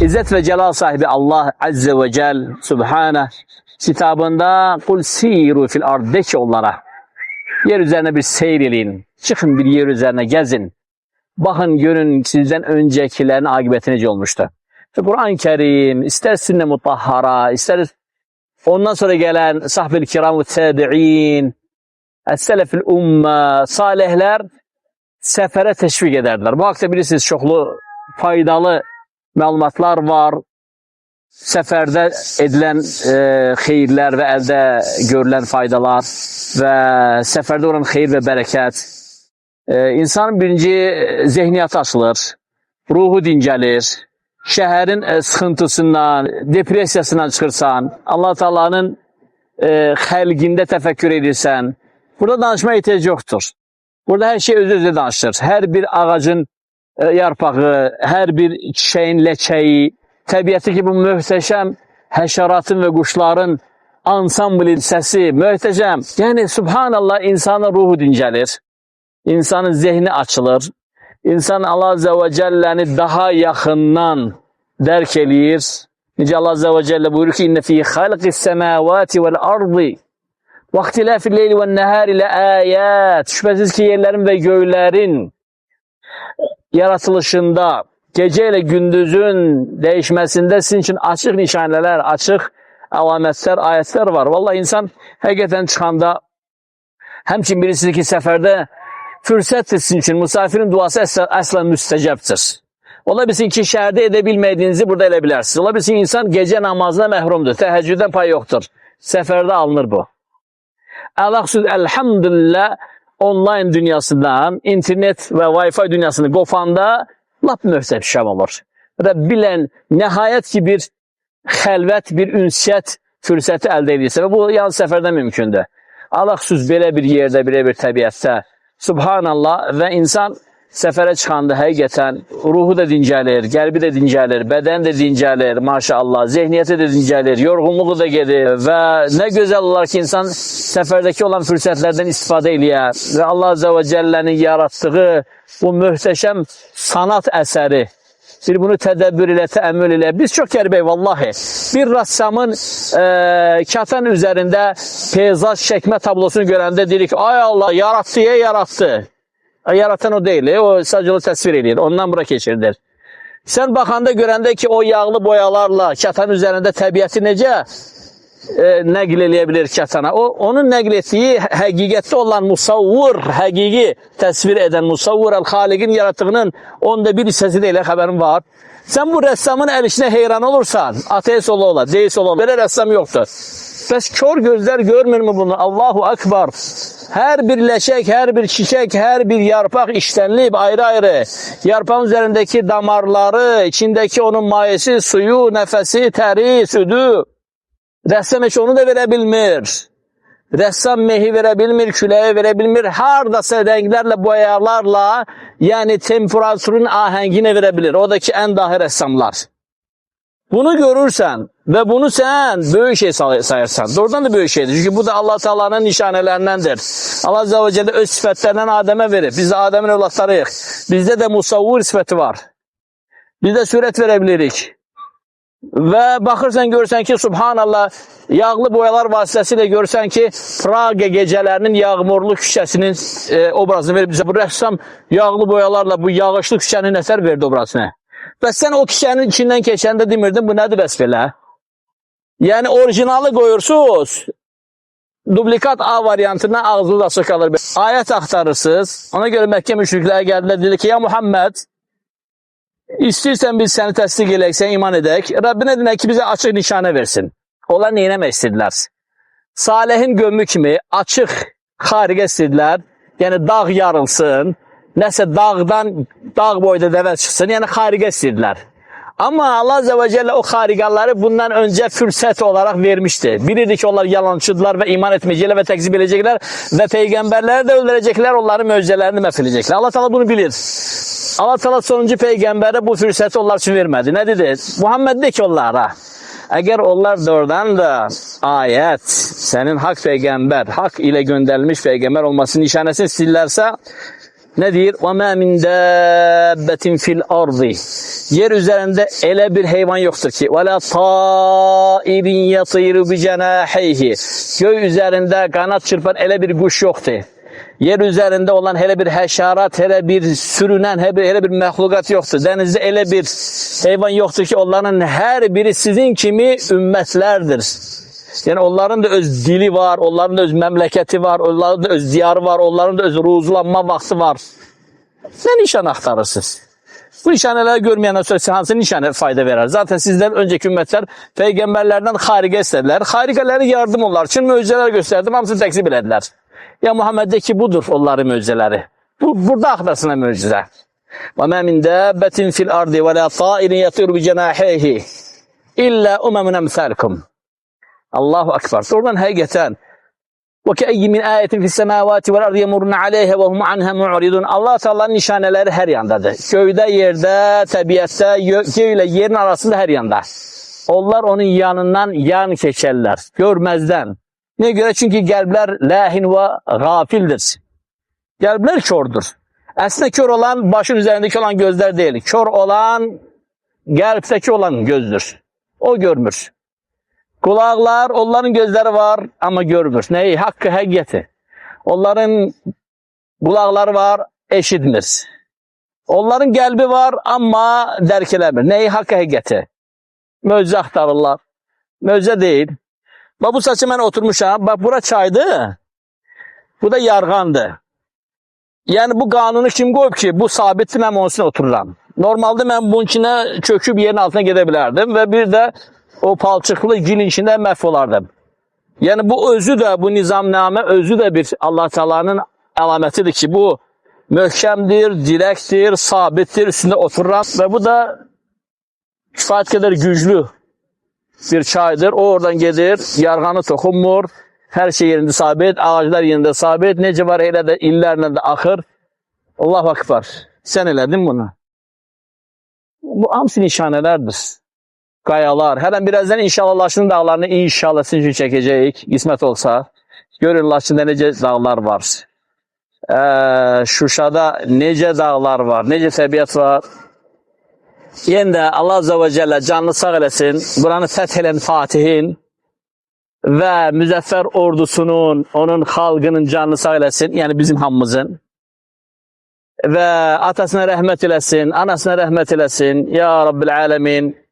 İzzet ve Celal sahibi Allah Azze ve Celle Subhane kitabında kul siru fil ard, de ki onlara yer üzerine bir seyir edin. Çıkın bir yer üzerine gezin. Bakın görün sizden öncekilerin akıbeti nece olmuştu. Kur'an-ı Kerim ister sünne mutahhara, ister ondan sonra gelen sahbe-i kiram ve tabi'in, es-selefil umme, salihler sefere teşvik ederdiler. Bu hakta bilirsiniz çoklu faydalı məlumatlar var. Seferde edilen xeyirler ve elde görülen faydalar ve seferde olan xeyir ve bereket. İnsanın birinci zihniyatı açılır, ruhu dincəlir, şəhərin sıxıntısından, depresiyasından çıxırsan, Allah Taala'nın xəlqində təfəkkür edirsən. Burada danışma ehtiyac yoktur. Burada her şey öz-özə danışır. Her bir ağacın yarpağı, her bir çiçeğin ləçəyi, təbiətdəki bu möhtəşəm həşəratın və quşların ansambl səsi, möhtəşəm. Yəni, subhanallah, insanın ruhu dincəlir, insanın zihni açılır, insan Allah Azze ve Celle'ni daha yakından dərk eləyir. Necə Allah Azze ve Celle buyurur ki, İnne fî xalqis semâvâti vel ardı ve ihtilâfil leyli ven nehâri le âyât. Şüphesiz ki yerlerin ve göğlerin yaratılışında, gece ile gündüzün değişmesinde sizin için açık nişaneler, açık alametler, ayetler var. Vallahi insan hakikaten çıkanda, həmçin bilirsiniz ki seferde fürsətdir sizin için. Misafirin duası əsla müstəcəbdir. Ola bilsin ki şəhərdə edə bilmədiyinizi burada elə bilərsiniz. Ola bilsin insan gece namazına məhrumdur. Təheccüdən pay yoktur. Seferde alınır bu. Ələxsüz elhamdülillah online dünyasından, internet ve Wi-Fi dünyasını qofanda lap möhtəşəm olur. Və bilən nəhayət ki bir xəlvət, bir ünsiyyət fürsəti əldə edirsə və bu yalnız səfərdə mümkündür. Ələxsüz belə bir yerdə, belə bir təbiətdə subhanallah və insan səfərə çıxanda həqiqətən ruhu da dincəlir, qəlbi də dincəlir, bədən də dincəlir, maşallah, zehniyyəti də dincəlir, yorğunluğu da gedir və nə gözəl olar ki insan səfərdəki olan fürsətlərdən istifadə eləyər və Allah Azze ve Celle'nin yaratdığı bu möhtəşəm sanat əsəri, bir bunu tədəbbür ilə, təəmmül ilə. Biz çox qəribəyik vallahi. Bir rassamın katan üzərində peyzaj çəkmə tablosunu görəndə deyirik ki, ay Allah, yarattı, yarattı. Yaratan o değil, o sadece onu təsvir edir, ondan bura keçirilir. Sən baxanda görəndə ki, o yağlı boyalarla katan üzərində təbiəti necə nəql eləyə bilir katana? Onun nəql etdiyi həqiqətdə olan musavvur, həqiqi təsvir edən musavvur, xaliqin yarattığının onda bir hissəsi də elə xəbərin var. Sən bu rəssamın əl işinə heyran olursan, ateist ola, deist ola, belə rəssam yoxdur. Bəs kör gözler görmür mü bunu? Allahu Akbar. Her bir leşek, her bir çiçek, her bir yarpak işlenilip ayrı-ayrı. Yarpağın üzerindeki damarları, içindeki onun mayesi, suyu, nefesi, teri, südü. Rəssam heç onu da verə bilmir. Rəssam mehi verə bilmir, küləyi verə bilmir. Hardasa rənglərlə, boyalarla, yəni temperaturun ahəngini verə bilir. O da ki, ən dahi rəssamlar. Bunu görürsən ve bunu sen böyük şey sayırsan. Doğrudan da böyük şeydir. Çünkü bu da Allah Teala'nın nişanelerindendir. Allah Azze ve Celle öz sıfətlerinden Adem'e verir. Biz de Adem'in evlatlarıyıq. Bizde de musavvur sıfəti var. Biz de surət verebilirik. Ve bakırsan görürsən ki subhanallah yağlı boyalar vasitəsilə görürsən ki Praga gecelerinin yağmurlu küçəsinin obrazını verir bize. Bu rəssam yağlı boyalarla bu yağışlı küçənin əsər verdi obrazını. Bəs sən o kişinin içindən keçəndə demirdin, bu nədir bəs belə? Yəni orijinalı qoyursunuz, dublikat A variantından ağzınız açıq qalır. Ayət axtarırsınız, ona görə Məkkə müşrikləri gəldilər, dedi ki, ya Muhammed, istəyirsən biz səni təsdiq eləyək, sən iman edək, Rəbbinə dinək ki, bizə açıq nişanə versin. Onlar neynəmək istədilər? Salihin gömü kimi açıq xariqə istədilər, yəni dağ yarılsın, nəsə dağdan, dağ boyda dəvə çıxsın, yəni xariqə istəyirlər. Amma Allah Azze ve Celle o xariqaları bundan öncə fürsət olaraq vermişdi. Bilirdi ki, onlar yalancıdırlar və iman etməyəcəklər və təqzib edəcəklər və peyğəmbərləri də öldürəcəklər, onların möcüzələrini məhv edəcəklər. Allah Teala bunu bilir. Allah Teala sonuncu peyğəmbərə bu fürsəti onlar üçün vermədi. Nə dedi? Muhammed de ki onlara, əgər onlar doğrudan da ayət, sənin haqq peyğəmbər, haqq ilə göndərilmiş peyğəmbər olmasının nişanəsini istəyirlərsə, Ne deyir? وَمَا مِنْ دَابَّةٍ فِي الْأَرْضِ Yer üzerinde ele bir hayvan yoktur ki. وَلَا طَائِرٍ يَطِيرُ بِجَنَاحَيْهِ Göy üzerinde kanat çırpan ele bir kuş yoktur. Yer üzerinde olan hele bir həşərat, hele bir sürünen, hele bir məxluqat yoktur. Denizde ele bir hayvan yoktur ki onların her biri sizin kimi ümmətlərdir. Yani onların da öz dili var, onların da öz memleketi var, onların da öz diyarı var, onların da öz ruzulanma vakti var. Ne nişan aktarırsınız? Bu nişaneleri görmeyenden sonra hansı nişane fayda verir? Zaten sizden önceki ümmetler peygamberlerden harika istediler. Harikaları yardım onlar için mucizeler gösterdim, hamısını tekzip elediler. Ya Muhammed'deki budur onların mucizeleri. Burada aktarsına mucize. وَمَا مِنْ دَابَّةٍ فِي الْأَرْضِ وَلَا طَائِرٍ يَطِيرُ بِجَنَاحَيْهِ إِلَّا أُمَمٌ أَمْثَالُكُمْ Allahu Ekber. Oradan hakikaten وَكَأَيِّ مِنْ آيَةٍ فِي السَّمَاوَاتِ وَالْأَرْضِ يَمُرُّونَ عَلَيْهَا وَهُمْ عَنْهَا مُعْرِضُونَ Allah Teala'nın nişaneleri her yandadır. Köyde, yerde, tabiatta, göyle yerin arasında her yanda. Onlar onun yanından yan geçerler. Görmezden. Ne göre? Çünkü kalpler lahin ve gafildir. Kalpler kördür. Aslında kör olan başın üzerindeki olan gözler değil. Kör olan kalpteki olan gözdür. O görmür. Kulaklar, onların gözleri var ama görmür. Neyi? Hakkı, hakikati. Onların kulakları var, eşitmir. Onların kalbi var ama derk eləmir. Neyi? Hakkı, hakikati. Möcüze aktarırlar. Möcüze değil. Bak bu saçı ben oturmuşam. Bak bura çaydı. Bu da yarğandı. Yani bu kanunu kim koyup ki? Bu sabitli, ben onun üstüne otururam. Normalde ben bunun içine çöküp yerin altına gidebilirdim ve bir de o palçıklı gilin içinde məhv olardım. Yani bu özü de, bu nizamname özü de bir Allah Teala'nın alametidir ki bu möhkemdir, direktir, sabittir, üstünde otururam ve bu da kifayet kadar güçlü bir çaydır. O oradan gelir, yarğanı toxunmur, her şey yerinde sabit, ağaçlar yerinde sabit, nece var elə de illerle de akır. Allahu Ekber. Sen elədin bunu. Bu hamısı nişanelerdir. Qayalar. Her birazdan inşallah Laçın dağlarını inşallah sizin için çekeceğiz. Qismət olsa. Görün Laçında nece dağlar var. Şuşada nece dağlar var. Nece təbiət var. Yenə Allah Azze ve Celle canlı sağ eləsin. Buranı fəth elən Fatihin ve müzəffər ordusunun, onun xalqının canlı sağ eləsin. Yani bizim hamımızın. Ve atasına rəhmət eləsin, anasına rəhmət eləsin. Ya Rabbil Alemin.